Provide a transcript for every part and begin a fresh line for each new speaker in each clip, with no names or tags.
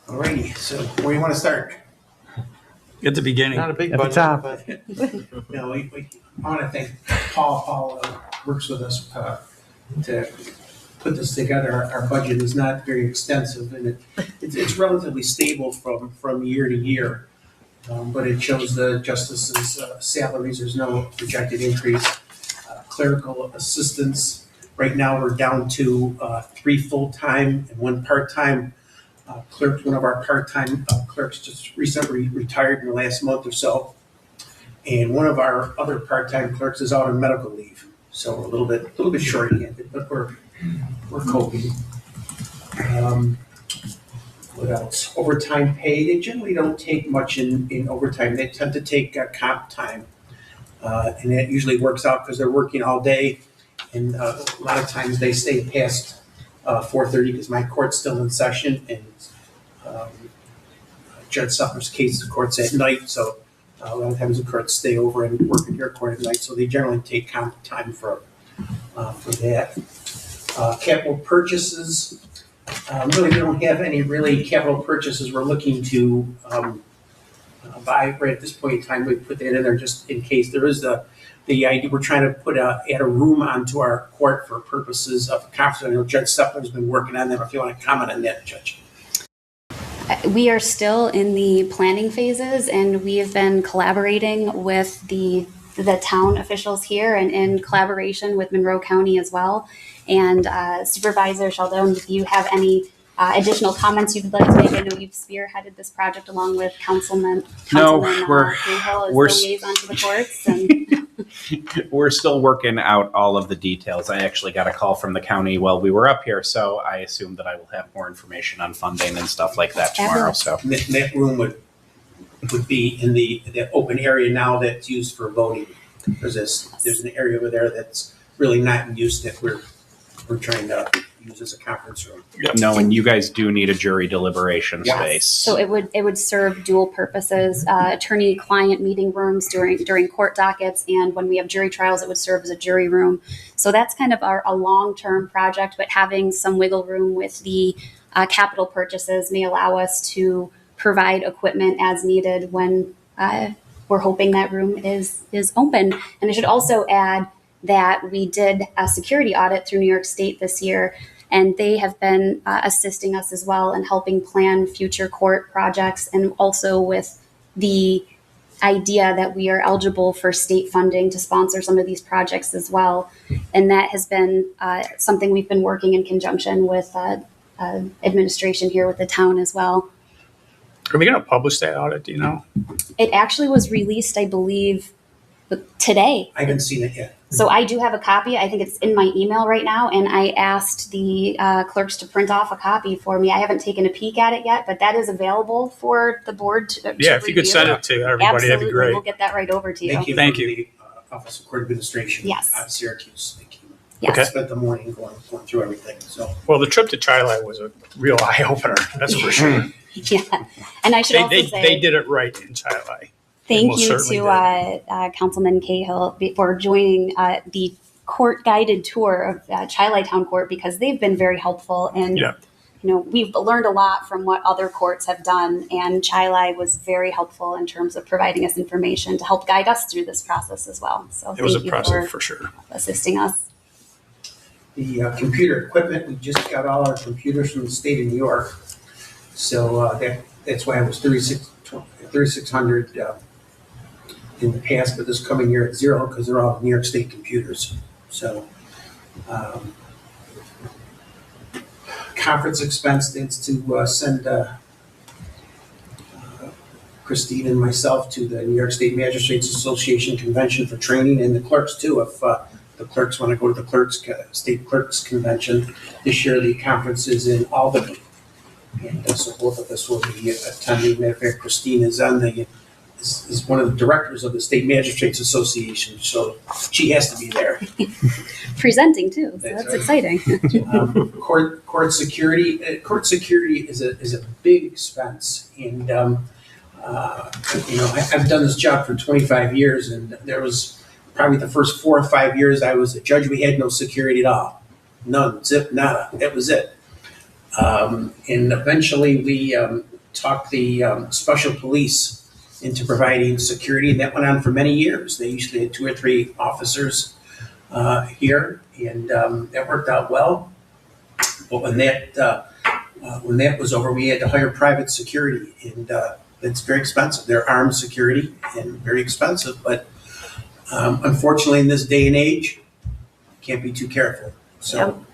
Alrighty, so where do you want to start?
At the beginning.
Not a big
At the
budget,
top.
but
I want to thank Paul. Paul works with us to put this together. Our budget is not very extensive, and it's relatively stable from year to year. But it shows the justices' salaries. There's no projected increase. Clerical assistants, right now we're down to 3 full-time and 1 part-time clerk. One of our part-time clerks just recently retired in the last month or so. And one of our other part-time clerks is out on medical leave. So we're a little bit short-handed, but we're coping. What else? Overtime pay. They generally don't take much in overtime. They tend to take comp time. And that usually works out because they're working all day. And a lot of times they stay past 4:30 because my court's still in session. And Judge Sutler's case, the court's at night. So a lot of times the courts stay over and work in your court at night. So they generally take comp time for that. Capital purchases. Really, we don't have any really capital purchases we're looking to buy right at this point in time. We put that in there just in case there is the idea. We're trying to add a room onto our court for purposes of a conference. I know Judge Stepler's been working on that. If you want to comment on that, Judge.
We are still in the planning phases, and we have been collaborating with the town officials here and in collaboration with Monroe County as well. And Supervisor Sheldon, if you have any additional comments you'd like to make, I know you've spearheaded this project along with Councilman Cahill as the liaison to the courts. And
we're still working out all of the details. I actually got a call from the county while we were up here, so I assume that I will have more information on funding and stuff like that tomorrow. So
that room would be in the open area now that's used for voting. There's an area over there that's really not in use that we're trying to use as a conference room.
no, and you guys do need a jury deliberation space.
So it would serve dual purposes: attorney-client meeting rooms during court dockets, and when we have jury trials, it would serve as a jury room. So that's kind of a long-term project, but having some wiggle room with the capital purchases may allow us to provide equipment as needed when we're hoping that room is open. And I should also add that we did a security audit through New York State this year, and they have been assisting us as well in helping plan future court projects, and also with the idea that we are eligible for state funding to sponsor some of these projects as well. And that has been something we've been working in conjunction with administration here with the town as well.
Are we going to publish that audit? Do you know?
It actually was released, I believe, today.
I haven't seen it yet.
So I do have a copy. I think it's in my email right now, and I asked the clerks to print off a copy for me. I haven't taken a peek at it yet, but that is available for the board to
If you could send it to everybody,
Absolutely.
that'd be great.
We'll get that right over to you.
Thank you. The Office of Court Administration
Yes.
out of Syracuse. Thank you.
Yes.
I spent the morning going through everything. So
Well, the trip to Chile was a real eye opener. That's for sure.
Yeah. And I should also say
They did it right in Chile.
thank
most
you
certainly
to Councilman Cahill for joining the court guided tour of Chile Town Court, because they've been very helpful. And we've learned a lot from what other courts have done, and Chile was very helpful in terms of providing us information to help guide us through this process as well. So
It was
thank you
impressive for sure.
assisting us.
the computer equipment, we just got all our computers from the state of New York. So that's why it was 3,600 in the past, but this coming year at zero because they're all New York State computers. So conference expense is to send Christine and myself to the New York State Magistrates Association convention for training, and the clerks too. If the clerks want to go to the state clerks convention this year, the conference is in Albany, and so both of us will be attending. Matter of fact, Christine is is one of the directors of the State Magistrates Association, so she has to be there.
Presenting too, so
That's
that's
right.
exciting.
Court security. Court security is a big expense, and I've done this job for 25 years, and there was probably the first 4 or 5 years I was a judge, we had no security at all, none, zip, nada. That was it. And eventually we talk the special police into providing security, and that went on for many years. They usually had 2 or 3 officers here, and that worked out well. But when that was over, we had to hire private security, and it's very expensive. They're armed security and very expensive, but unfortunately, in this day and age, can't be too careful. So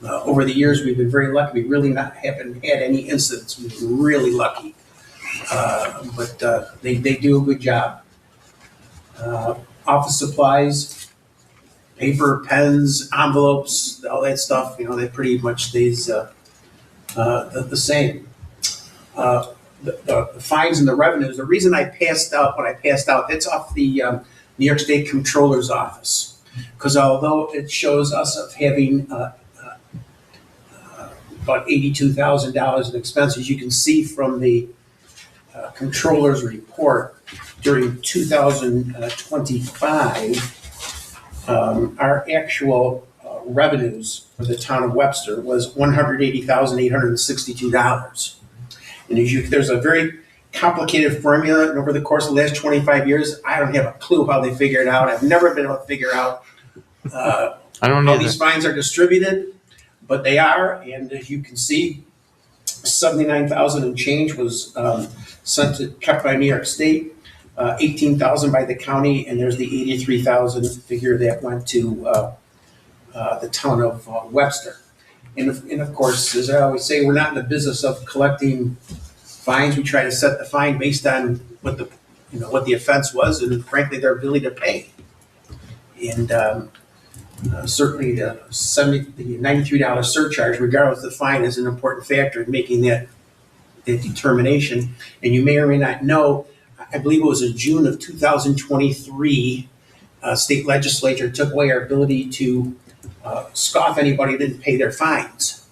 over the years, we've been very lucky. We really haven't had any incidents. We've been really lucky. But they do a good job. Office supplies, paper, pens, envelopes, all that stuff, that pretty much stays the same. The fines and the revenues, the reason I passed out what I passed out, that's off the New York State Comptroller's Office. Because although it shows us of having about $82,000 in expenses, you can see from the Comptroller's report during 2025, our actual revenues for the town of Webster was $180,862. And there's a very complicated formula, and over the course of the last 25 years, I don't have a clue how they figure it out. I've never been able to figure out
I don't
how
know.
these fines are distributed, but they are, and as you can see, 79,000 and change was kept by New York State, 18,000 by the county, and there's the 83,000 figure that went to the town of Webster. And of course, as I always say, we're not in the business of collecting fines. We try to set the fine based on what the offense was, and frankly, their ability to pay. And certainly the $93 surcharge, regardless of the fine, is an important factor in making that determination. And you may or may not know, I believe it was in June of 2023, state legislature took away our ability to scoff anybody who didn't pay their fines.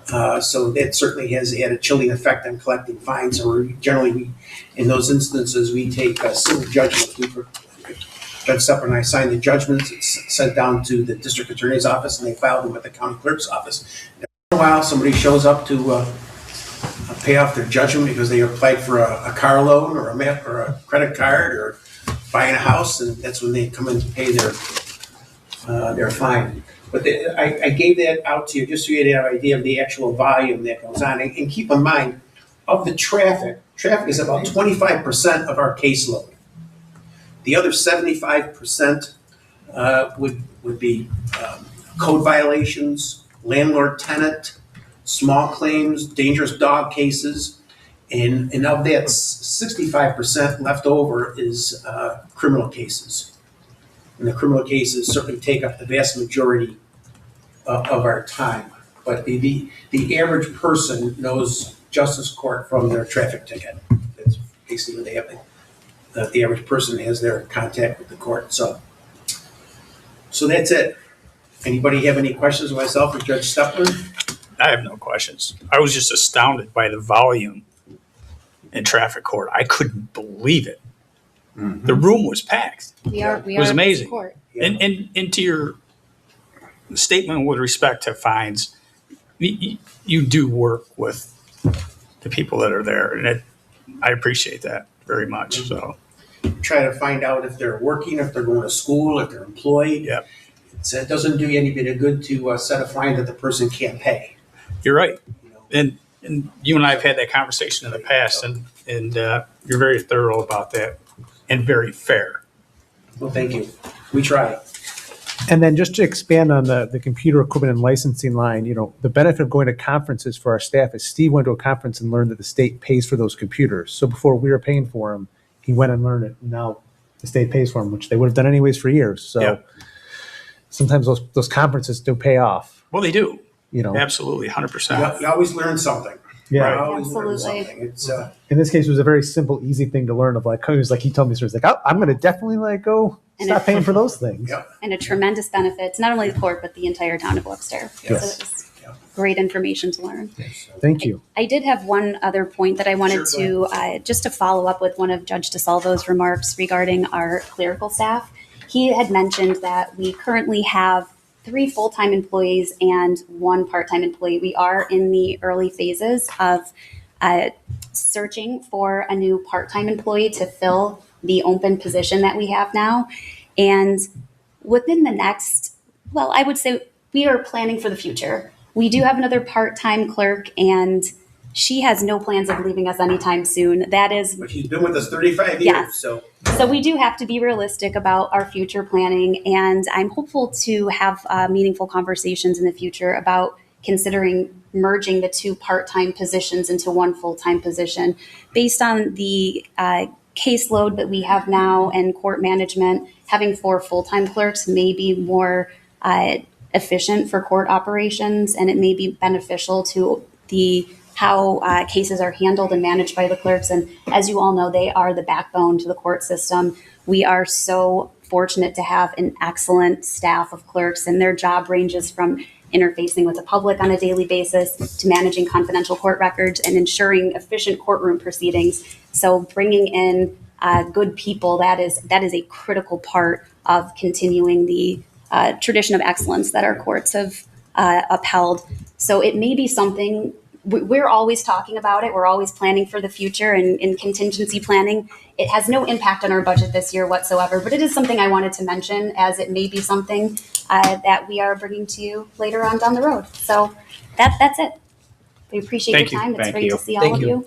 So that certainly has had a chilling effect on collecting fines. So in those instances, we take civil judgments. Judge Sepper and I signed the judgments. It's sent down to the district attorney's office, and they filed them with the county clerk's office. Every while, somebody shows up to pay off their judgment because they applied for a car loan or a credit card or buying a house, and that's when they come in to pay their fine. But I gave that out to you just so you had an idea of the actual volume that goes on. And keep in mind, of the traffic is about 25% of our caseload. The other 75% would be code violations, landlord-tenant, small claims, dangerous dog cases, and of that, 65% left over is criminal cases. And the criminal cases certainly take up the vast majority of our time. But the average person knows justice court from their traffic ticket. That's basically what they have. The average person has their contact with the court. So that's it. Anybody have any questions of myself or Judge Stepler?
I have no questions. I was just astounded by the volume in traffic court. I couldn't believe it. Mm-hmm. The room was packed. It was amazing.
Yeah.
And to your statement with respect to fines, you do work with the people that are there, and I appreciate that very much. Mm-hmm. So
try to find out if they're working, if they're going to school, if they're employed.
Yeah.
It doesn't do you any bit of good to set a fine that the person can't pay.
You're right. And you and I have had that conversation in the past, and you're very thorough about that and very fair.
Well, thank you. We try.
And then just to expand on the computer equipment and licensing line, the benefit of going to conferences for our staff is Steve went to a conference and learned that the state pays for those computers. So before we were paying for them, he went and learned it. And now the state pays for them, which they would have done anyways for years. So sometimes those conferences do pay off.
Well, they do. Absolutely, 100%.
You always learn something.
Yeah,
you always learn
absolutely.
something. It's
in this case, it was a very simple, easy thing to learn. Of he was like, he told me, so he's like, I'm going to definitely go stop paying for those things.
Yep.
And a tremendous benefit to not only the court, but the entire town of Webster.
Yes.
So it was great information to learn.
Thank you.
I did have one other point that I wanted to, just to follow up with one of Judge DeSalvo's remarks regarding our clerical staff. He had mentioned that we currently have 3 full-time employees and 1 part-time employee. We are in the early phases of searching for a new part-time employee to fill the open position that we have now. And within the next, well, I would say we are planning for the future. We do have another part-time clerk, and she has no plans of leaving us anytime soon. That is,
But she's been with us 35 years,
Yes.
so.
so we do have to be realistic about our future planning, and I'm hopeful to have meaningful conversations in the future about considering merging the two part-time positions into one full-time position. Based on the caseload that we have now and court management, having 4 full-time clerks may be more efficient for court operations, and it may be beneficial to the how cases are handled and managed by the clerks. And as you all know, they are the backbone to the court system. We are so fortunate to have an excellent staff of clerks, and their job ranges from interfacing with the public on a daily basis to managing confidential court records and ensuring efficient courtroom proceedings. So bringing in good people, that is a critical part of continuing the tradition of excellence that our courts have upheld. So it may be something. We're always talking about it. We're always planning for the future and in contingency planning. It has no impact on our budget this year whatsoever, but it is something I wanted to mention, as it may be something that we are bringing to you later on down the road. So that's it. We appreciate
Thank
your
you.
time. It's
Thank
great
you.
to see all
Thank
of
you.
you.